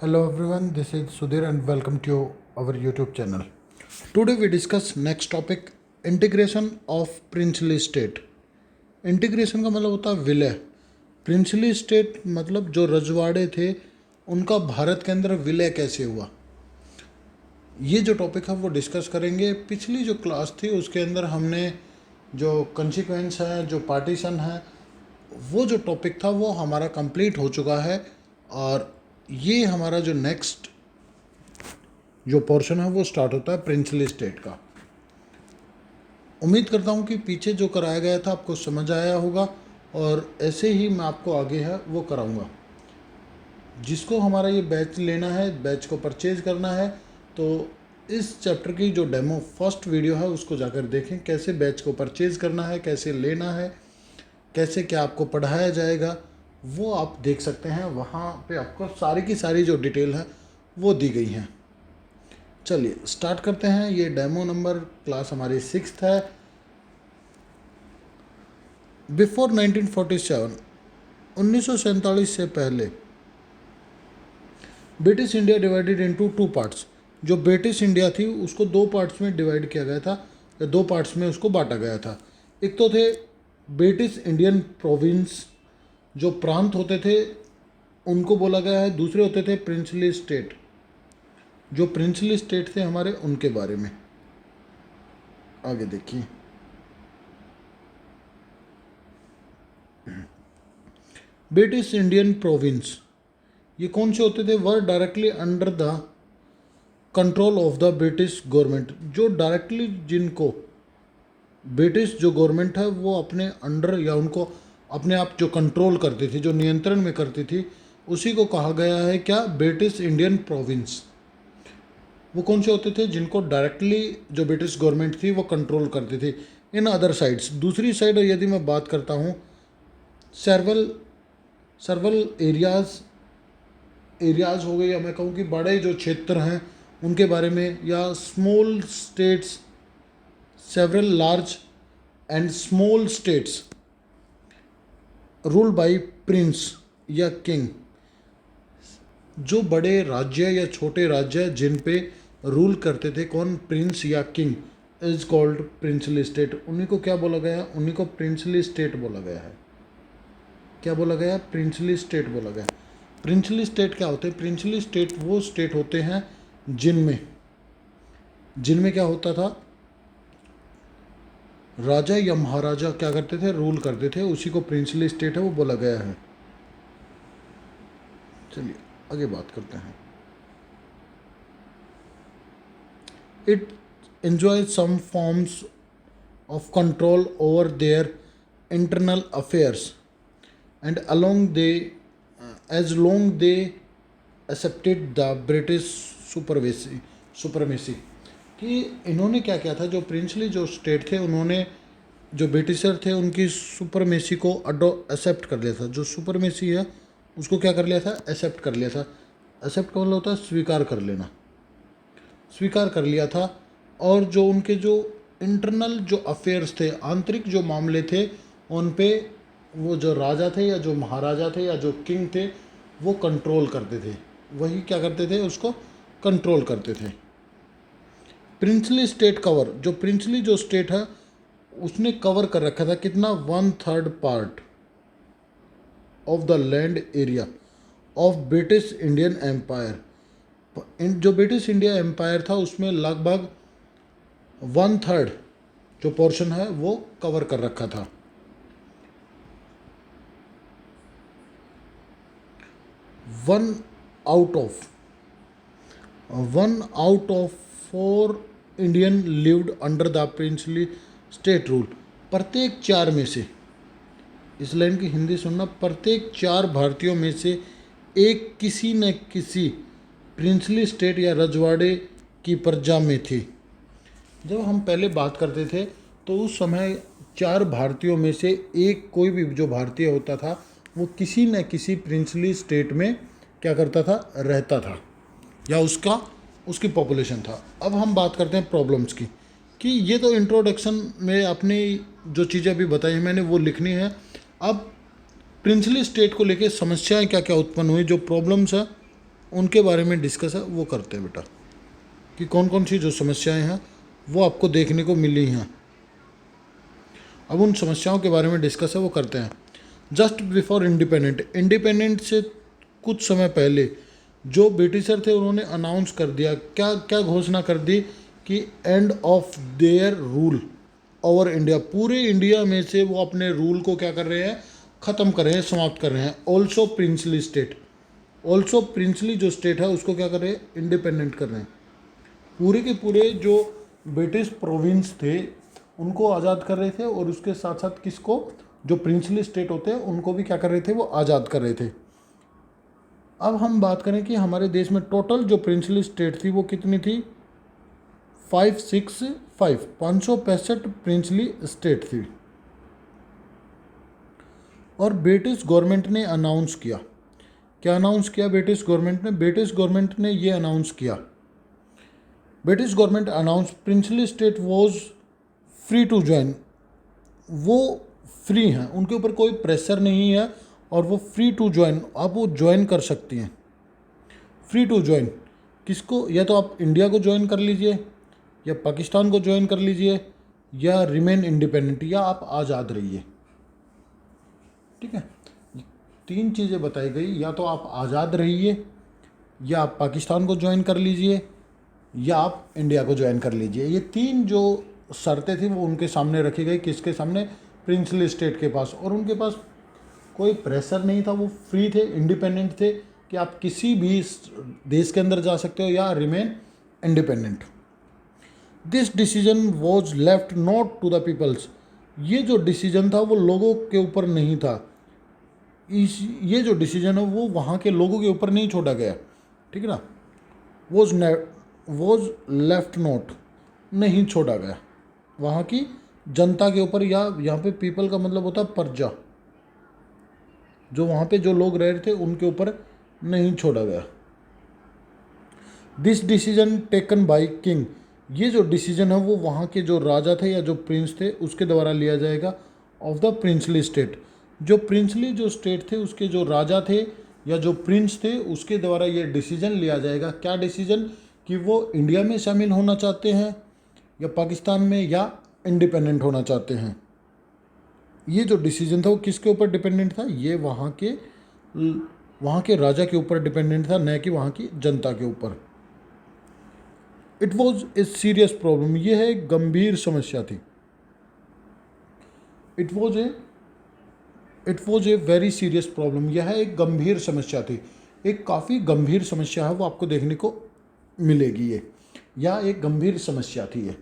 Hello everyone, this is Sudhir and welcome to our YouTube channel. Today we discuss next topic integration of princely state. Integration का मतलब होता है विलय. Princely state मतलब जो रजवाड़े थे उनका भारत के अंदर विलय कैसे हुआ, ये जो टॉपिक है वो डिस्कस करेंगे. पिछली जो क्लास थी उसके अंदर हमने जो कंसिक्वेंस है, जो पार्टीशन है, वो जो टॉपिक था वो हमारा कंप्लीट हो चुका है. और ये हमारा जो नेक्स्ट जो पोर्शन है वो स्टार्ट होता है प्रिंसली स्टेट का. उम्मीद करता हूँ कि पीछे जो कराया गया था आपको समझ आया होगा और ऐसे ही मैं आपको आगे है वो कराऊंगा. जिसको हमारा ये बैच लेना है, बैच को परचेज करना है, तो इस चैप्टर की जो डेमो फर्स्ट वीडियो है उसको जाकर देखें. कैसे बैच को परचेज करना है, कैसे लेना है, कैसे क्या आपको पढ़ाया जाएगा, वो आप देख सकते हैं. वहाँ पे आपको सारी की सारी जो डिटेल है वो दी गई हैं. चलिए स्टार्ट करते हैं. ये डेमो नंबर क्लास हमारी 6th है. बिफोर 1947, 1947 से पहले British India divided into 2 parts. जो ब्रिटिश इंडिया थी उसको 2 पार्ट्स में डिवाइड किया गया था, या 2 पार्ट्स में उसको बांटा गया था. एक तो थे ब्रिटिश इंडियन प्रोविंस, जो प्रांत होते थे उनको बोला गया है. दूसरे होते थे प्रिंसली स्टेट. जो प्रिंसली स्टेट थे हमारे, उनके बारे में आगे देखिए. ब्रिटिश इंडियन प्रोविंस ये कौन से होते थे? Were directly under the control of the British government. जो डायरेक्टली जिनको ब्रिटिश जो गवर्नमेंट है वो अपने अंडर या उनको अपने आप जो कंट्रोल करती थी, जो नियंत्रण में करती थी, उसी को कहा गया है क्या? British Indian province. वो कौन से होते थे? जिनको डायरेक्टली जो ब्रिटिश गवर्नमेंट थी वो कंट्रोल करती थी. इन अदर साइड्स, दूसरी साइड यदि मैं बात करता हूँ, सर्वल एरियाज़ हो गए, या मैं कहूँ कि बड़े जो क्षेत्र हैं उनके बारे में, या small states, several large and small states rule by Prince या किंग. जो बड़े राज्य या छोटे राज्य जिन पे रूल करते थे कौन? प्रिंस या king, is called princely state. उन्हीं को क्या बोला गया है? उन्हीं को प्रिंसली स्टेट बोला गया है. क्या बोला गया? प्रिंसली स्टेट बोला गया. प्रिंसली स्टेट क्या होते हैं? प्रिंसली स्टेट वो स्टेट होते हैं जिनमें क्या होता था? राजा या महाराजा क्या करते थे? रूल करते थे. उसी को प्रिंसली स्टेट है वो बोला गया है. चलिए आगे बात करते हैं. It enjoys some forms of control over their internal affairs and as long they accepted the British supremacy. कि इन्होंने क्या किया था? जो प्रिंसली जो स्टेट थे उन्होंने जो ब्रिटिशर थे उनकी सुपरमेसी को एक्सेप्ट कर लिया था. जो सुपरमेसी है उसको क्या कर लिया था? एक्सेप्ट कर लिया था. एक्सेप्ट का मतलब होता है स्वीकार कर लेना. स्वीकार कर लिया था. और जो उनके जो इंटरनल जो अफेयर्स थे, आंतरिक जो मामले थे, उन पे वो जो राजा थे या जो महाराजा थे या जो किंग थे वो कंट्रोल करते थे. वही क्या करते थे? उसको कंट्रोल करते थे. प्रिंसली स्टेट कवर, जो प्रिंसली जो स्टेट है उसने कवर कर रखा था कितना? 1/3 part of the land area of British Indian empire. जो ब्रिटिश इंडिया एम्पायर था उसमें लगभग 1/3 जो पोर्शन है वो कवर कर रखा था. One out of 4 Indian lived under the princely state rule. प्रत्येक 4 में से, इस लाइन की हिंदी सुनना, प्रत्येक 4 भारतीयों में से एक किसी न किसी प्रिंसली स्टेट या रजवाड़े की प्रजा में थी. जब हम पहले बात करते थे तो उस समय 4 भारतीयों में से एक कोई भी जो भारतीय होता था वो किसी न किसी प्रिंसली स्टेट में क्या करता था? रहता था, या उसकी पॉपुलेशन था. अब हम बात करते हैं प्रॉब्लम्स की. कि ये तो इंट्रोडक्शन में अपनी जो चीज़ें अभी बताई हैं मैंने वो लिखनी है. अब प्रिंसली स्टेट को लेके समस्याएं क्या क्या उत्पन्न हुई, जो प्रॉब्लम्स है उनके बारे में डिस्कस है वो करते हैं बेटा, कि कौन कौन सी जो समस्याएं हैं वो आपको देखने को मिली हैं। अब उन समस्याओं के बारे में डिस्कस है वो करते हैं। जस्ट बिफोर इंडिपेंडेंट से कुछ समय पहले जो ब्रिटिशर थे उन्होंने अनाउंस कर दिया, क्या क्या घोषणा कर दी कि end of their rule over India, पूरे इंडिया में से वो अपने रूल को क्या कर रहे हैं, ख़त्म कर रहे हैं, समाप्त कर रहे हैं। Also princely state, also princely जो स्टेट है उसको क्या कर रहे हैं, इंडिपेंडेंट कर रहे हैं। पूरे के पूरे जो ब्रिटिश प्रोविंस थे उनको आज़ाद कर रहे थे, और उसके साथ साथ किसको, जो प्रिंसली स्टेट होते हैं उनको भी क्या कर रहे थे, वो आज़ाद कर रहे थे। अब हम बात करें कि हमारे देश में टोटल जो प्रिंसली स्टेट थी वो कितनी थी, 565 प्रिंसली स्टेट थी। और ब्रिटिश गवर्नमेंट ने अनाउंस किया, क्या अनाउंस किया ब्रिटिश गवर्नमेंट ने ये अनाउंस किया, British government announce princely state was free to join, वो फ्री हैं, उनके ऊपर कोई प्रेशर नहीं है और वो फ्री टू ज्वाइन, आप वो ज्वाइन कर सकती हैं। फ्री टू ज्वाइन किसको, या तो आप इंडिया को ज्वाइन कर लीजिए, या पाकिस्तान को ज्वाइन कर लीजिए, या रिमेन इंडिपेंडेंट, या आप आज़ाद रहिए। ठीक है, 3 चीज़ें बताई गई, या तो आप आज़ाद रहिए, या आप पाकिस्तान को ज्वाइन कर लीजिए, या आप इंडिया को ज्वाइन कर लीजिए। ये 3 जो शर्तें थी वो उनके सामने रखी गई, किसके सामने, प्रिंसली स्टेट के पास। और उनके पास कोई प्रेशर नहीं था, वो फ्री थे, इंडिपेंडेंट थे, कि आप किसी भी देश के अंदर जा सकते हो या remain independent. This decision was left not to the peoples, ये जो डिसीजन था वो लोगों के ऊपर नहीं था, ये जो डिसीजन है वो वहाँ के लोगों के ऊपर नहीं छोड़ा गया। ठीक है ना, वॉज लेफ्ट नोट, नहीं छोड़ा गया वहाँ की जनता के ऊपर, या यहाँ पे पीपल का मतलब होता है प्रजा, जो वहाँ पे जो लोग रह रहे थे उनके ऊपर नहीं छोड़ा गया। This decision taken by king, ये जो डिसीजन है वो वहाँ के जो राजा थे या जो प्रिंस थे उसके द्वारा लिया जाएगा, ऑफ द प्रिंसली स्टेट, जो प्रिंसली जो स्टेट थे उसके जो राजा थे या जो प्रिंस थे उसके द्वारा ये डिसीजन लिया जाएगा। क्या डिसीजन, कि वो इंडिया में शामिल होना चाहते हैं या पाकिस्तान में, या इंडिपेंडेंट होना चाहते हैं। ये जो डिसीजन था वो किसके ऊपर डिपेंडेंट था, ये वहाँ के राजा के ऊपर डिपेंडेंट था, न कि वहाँ की जनता के ऊपर। It was a serious problem, ये है एक गंभीर समस्या थी। It was a very serious problem, यह एक गंभीर समस्या थी, एक काफ़ी गंभीर समस्या है वो आपको देखने को मिलेगी ये, या एक गंभीर समस्या थी ये।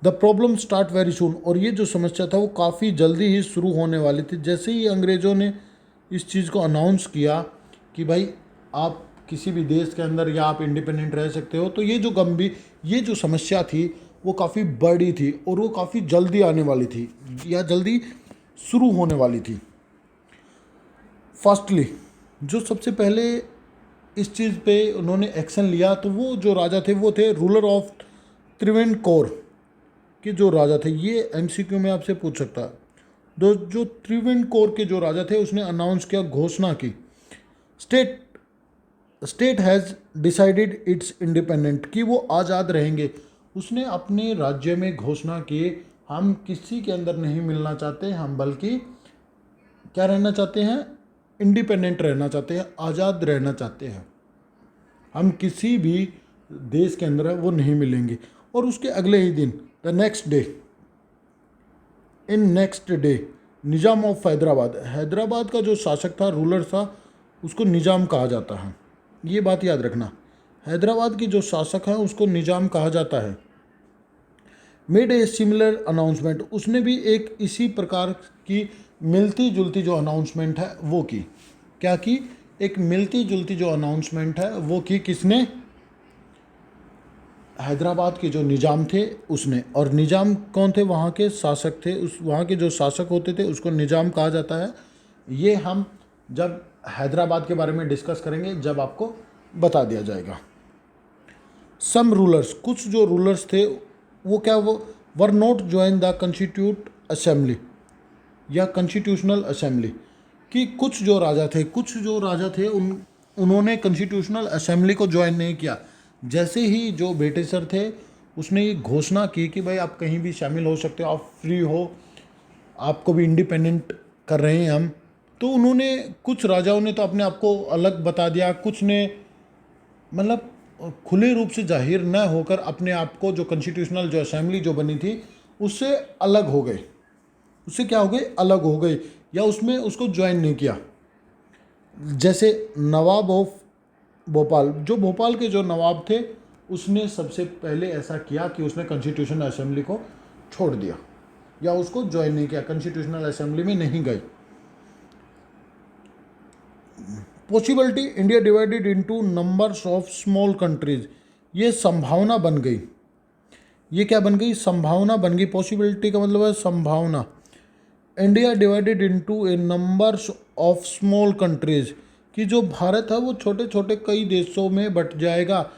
The problem start very soon, और ये जो समस्या था वो काफ़ी जल्दी ही शुरू होने वाली थी। जैसे ही अंग्रेज़ों ने इस चीज़ को अनाउंस किया कि भाई आप किसी भी देश के अंदर या आप इंडिपेंडेंट रह सकते हो, तो ये जो समस्या थी वो काफ़ी बड़ी थी और वो काफ़ी जल्दी आने वाली थी या जल्दी शुरू होने वाली थी। फर्स्टली, जो सबसे पहले इस चीज़ पे उन्होंने एक्शन लिया, तो वो जो राजा थे वो थे रूलर ऑफ त्रिवेंद्रकोर के जो राजा थे। ये एमसीक्यू में आपसे पूछ सकता है। जो त्रिवेंद्रकोर के जो राजा थे उसने अनाउंस किया, घोषणा की, state has decided it's independent, कि वो आज़ाद रहेंगे। उसने अपने राज्य में घोषणा की, हम किसी के अंदर नहीं मिलना चाहते, हम बल्कि क्या रहना चाहते हैं, इंडिपेंडेंट रहना चाहते हैं, आज़ाद रहना चाहते हैं, हम किसी भी देश के अंदर वो नहीं मिलेंगे। और उसके अगले ही दिन, the next day Nizam of Hyderabad का जो शासक था, रूलर था, उसको निज़ाम कहा जाता है। ये बात याद रखना, हैदराबाद की जो शासक है उसको निज़ाम कहा जाता है। मेड ए सिमिलर अनाउंसमेंट, उसने भी एक इसी प्रकार की मिलती जुलती जो अनाउंसमेंट है वो की। क्या की, एक मिलती जुलती जो अनाउंसमेंट है वो की, किसने, हैदराबाद के जो निज़ाम थे उसने। और निज़ाम कौन थे, वहाँ के शासक थे, वहाँ के जो शासक होते थे उसको निज़ाम कहा जाता है। ये हम जब हैदराबाद के बारे में डिस्कस करेंगे जब आपको बता दिया जाएगा। सम रूलर्स, कुछ जो रूलर्स थे वो were not join the constitute assembly या कॉन्स्टिट्यूशनल असेंबली, कि कुछ जो राजा थे उन्होंने कॉन्स्टिट्यूशनल असेंबली को ज्वाइन नहीं किया। जैसे ही जो ब्रिटिशर थे उसने ये घोषणा की कि भाई आप कहीं भी शामिल हो सकते हो, आप फ्री हो, आपको भी इंडिपेंडेंट कर रहे हैं हम, तो उन्होंने, कुछ राजाओं ने तो अपने आप को अलग बता दिया, कुछ ने मतलब खुले रूप से जाहिर न होकर अपने आप को, जो कॉन्स्टिट्यूशनल जो असेंबली जो बनी थी उससे अलग हो गए, उससे क्या हो गए, अलग हो गए, या उसमें उसको ज्वाइन नहीं किया। जैसे नवाब ऑफ भोपाल, जो भोपाल के जो नवाब थे, उसने सबसे पहले ऐसा किया कि उसने कॉन्स्टिट्यूशनल असेंबली को छोड़ दिया या उसको ज्वाइन नहीं किया, कॉन्स्टिट्यूशनल असेंबली में नहीं गए। Possibility, India divided into numbers of small countries, ये संभावना बन गई। ये क्या बन गई, संभावना बन गई। पॉसिबिलिटी का मतलब है संभावना। India divided into A numbers of small countries, कि जो भारत है वो छोटे छोटे कई देशों में बट जाएगा।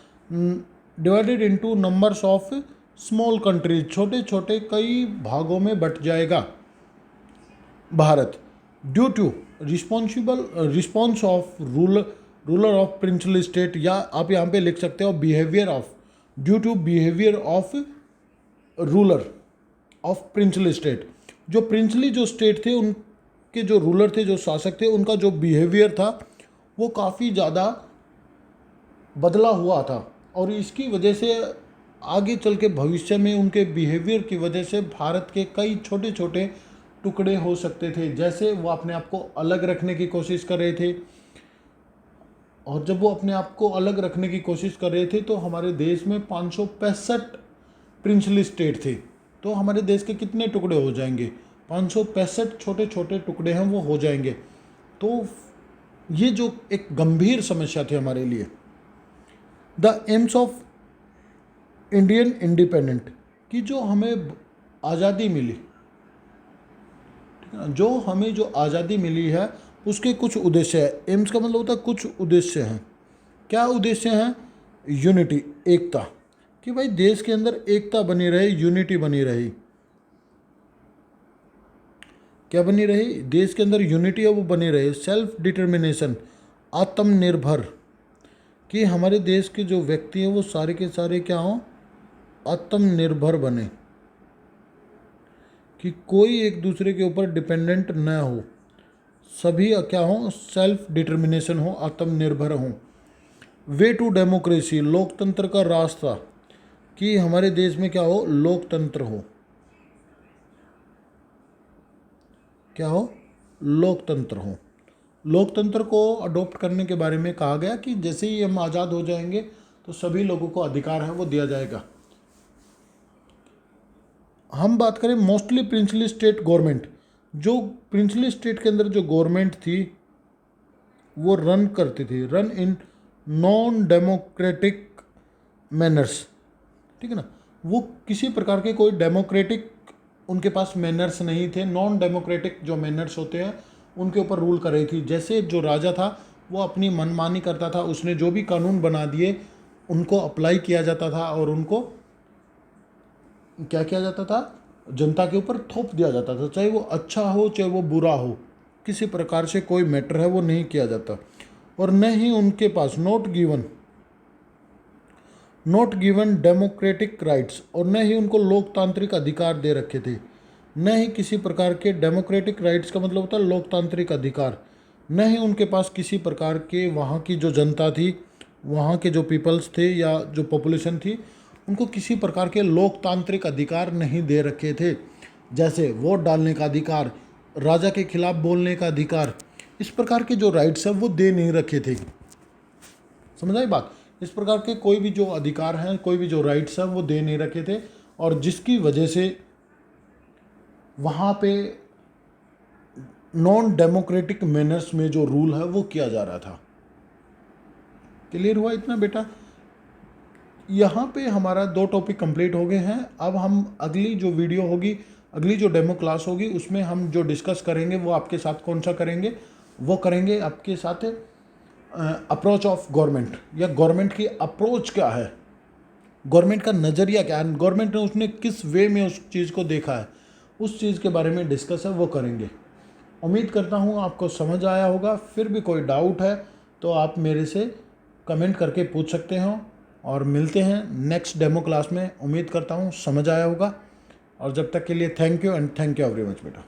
Divided into numbers of small countries, छोटे छोटे कई भागों में बट जाएगा Bharat. Due to response of ruler of princely state, या आप यहाँ पे लिख सकते हो behaviour of, due to behaviour of ruler of princely state. जो प्रिंसली जो स्टेट थे उनके जो रूलर थे, जो शासक थे, उनका जो बिहेवियर था वो काफ़ी ज़्यादा बदला हुआ था, और इसकी वजह से आगे चल के भविष्य में उनके बिहेवियर की वजह से भारत के कई छोटे छोटे टुकड़े हो सकते थे। जैसे वो अपने आप को अलग रखने की कोशिश कर रहे थे, और जब वो अपने आप को अलग रखने की कोशिश कर रहे थे तो हमारे देश में 565 प्रिंसली स्टेट थे। तो हमारे देश के कितने टुकड़े हो जाएंगे, 565 छोटे छोटे टुकड़े हैं वो हो जाएंगे। तो ये जो एक गंभीर समस्या थी हमारे लिए। The AIIMS of Indian independent, कि जो हमें आज़ादी मिली, जो हमें जो आज़ादी मिली है उसके कुछ उद्देश्य है। एम्स का मतलब होता है कुछ उद्देश्य हैं। क्या उद्देश्य हैं, यूनिटी, एकता, कि भाई देश के अंदर एकता बनी रहे, यूनिटी बनी रही। क्या बनी रही, देश के अंदर यूनिटी है वो बनी रहे। सेल्फ डिटर्मिनेशन, आत्मनिर्भर, कि हमारे देश के जो व्यक्ति हैं वो सारे के सारे क्या हों, आत्मनिर्भर बने, कि कोई एक दूसरे के ऊपर डिपेंडेंट न हो, सभी क्या हो, सेल्फ डिटर्मिनेशन हो, आत्मनिर्भर हो। वे टू डेमोक्रेसी, लोकतंत्र का रास्ता, कि हमारे देश में क्या हो, लोकतंत्र हो, क्या हो, लोकतंत्र हो। लोकतंत्र को अडॉप्ट करने के बारे में कहा गया कि जैसे ही हम आज़ाद हो जाएंगे तो सभी लोगों को अधिकार है वो दिया जाएगा। हम बात करें मोस्टली प्रिंसली स्टेट गवर्नमेंट, जो प्रिंसली स्टेट के अंदर जो गवर्नमेंट थी वो रन करती थी, run in non democratic manners, ठीक है ना, वो किसी प्रकार के कोई डेमोक्रेटिक उनके पास मैनर्स नहीं थे। नॉन डेमोक्रेटिक जो मैनर्स होते हैं उनके ऊपर रूल कर रही थी। जैसे जो राजा था वो अपनी मनमानी करता था, उसने जो भी कानून बना दिए उनको अप्लाई किया जाता था और उनको क्या किया जाता था, जनता के ऊपर थोप दिया जाता था, चाहे वो अच्छा हो चाहे वो बुरा हो, किसी प्रकार से कोई मैटर है वो नहीं किया जाता। और न ही उनके पास नॉट गिवन डेमोक्रेटिक राइट्स, और न ही उनको लोकतांत्रिक अधिकार दे रखे थे। न ही किसी प्रकार के डेमोक्रेटिक राइट्स का मतलब होता है लोकतांत्रिक अधिकार। न ही उनके पास किसी प्रकार के, वहाँ की जो जनता थी, वहाँ के जो पीपल्स थे या जो पॉपुलेशन थी, उनको किसी प्रकार के लोकतांत्रिक अधिकार नहीं दे रखे थे। जैसे वोट डालने का अधिकार, राजा के खिलाफ बोलने का अधिकार, इस प्रकार के जो राइट्स हैं वो दे नहीं रखे थे। समझ आई बात। इस प्रकार के कोई भी जो अधिकार हैं, कोई भी जो राइट्स हैं वो दे नहीं रखे थे, और जिसकी वजह से वहाँ पे नॉन डेमोक्रेटिक मैनर्स में जो रूल है वो किया जा रहा था। क्लियर हुआ इतना बेटा। यहाँ पे हमारा 2 टॉपिक कंप्लीट हो गए हैं। अब हम अगली जो वीडियो होगी, अगली जो डेमो क्लास होगी, उसमें हम जो डिस्कस करेंगे वो आपके साथ कौन सा करेंगे, वो करेंगे आपके साथ अप्रोच ऑफ गवर्नमेंट, या गवर्नमेंट की अप्रोच क्या है, गवर्नमेंट का नज़रिया क्या है, गवर्नमेंट ने उसने किस वे में उस चीज़ को देखा है, उस चीज़ के बारे में डिस्कस है वो करेंगे। उम्मीद करता हूँ आपको समझ आया होगा। फिर भी कोई डाउट है तो आप मेरे से कमेंट करके पूछ सकते हो। और मिलते हैं नेक्स्ट डेमो क्लास में। उम्मीद करता हूँ समझ आया होगा। और जब तक के लिए thank you and thank you very much बेटा।